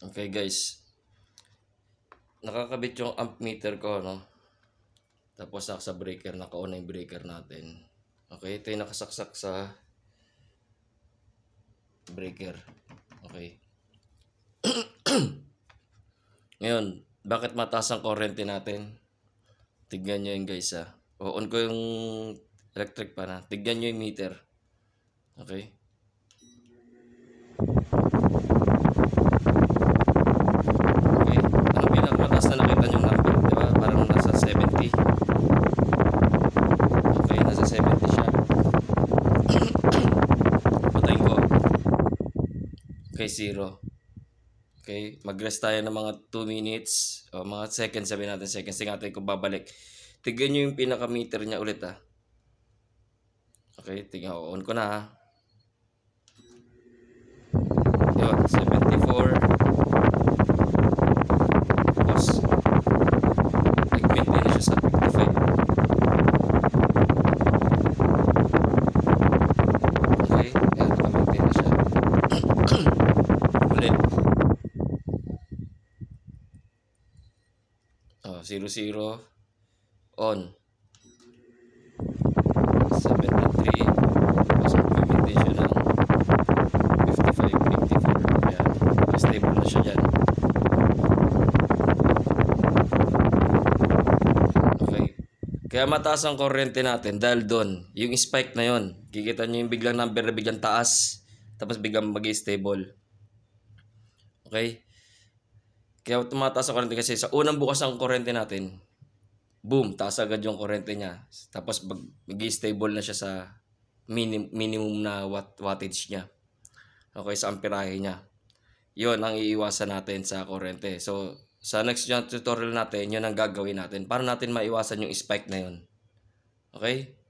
Okay guys, nakakabit yung amp meter ko, no? Tapos sa breaker, naka-on yung breaker natin. Okay, ito yung nakasaksak sa breaker. Okay. Ngayon, bakit mataas ang kurente natin? Tignan nyo yun guys ha. On ko yung electric pan ha. Tignan nyo yung meter. Okay. Okay. Ano pinakamataas na nakita nyo number? Diba? Parang nasa 70. Okay, nasa 70 siya. Patayin ko. Okay, 0. Okay, mag-rest tayo ng mga 2 minutes o mga seconds, sabihin natin seconds. Tingnan natin kung babalik. Tignan nyo yung pinaka-meter niya ulit ha. Okay, tingnan ko. On ko na ha. Diba? 74. Tapos, nag-maintain na siya sa 55. Okay, yan. Nag-maintain na siya. Ulit. 0-0 on 73. Tapos mag-maintain siya ng 55-54. Ayan, stable na siya dyan. Okay, kaya mataas ang kuryente natin dahil doon, yung spike na yon, kikita nyo yung biglang number na biglang taas, tapos biglang mag-stable. Okay, kaya tumataas ang kuryente kasi sa unang bukas ng kuryente natin, boom, taas agad yung kuryente niya. Tapos mag-stable na siya sa minimum na wattage niya. Okay, sa amperahe niya. Yun ang iiwasan natin sa kuryente. So, sa next tutorial natin, yun ang gagawin natin para natin maiwasan yung spike na yun. Okay?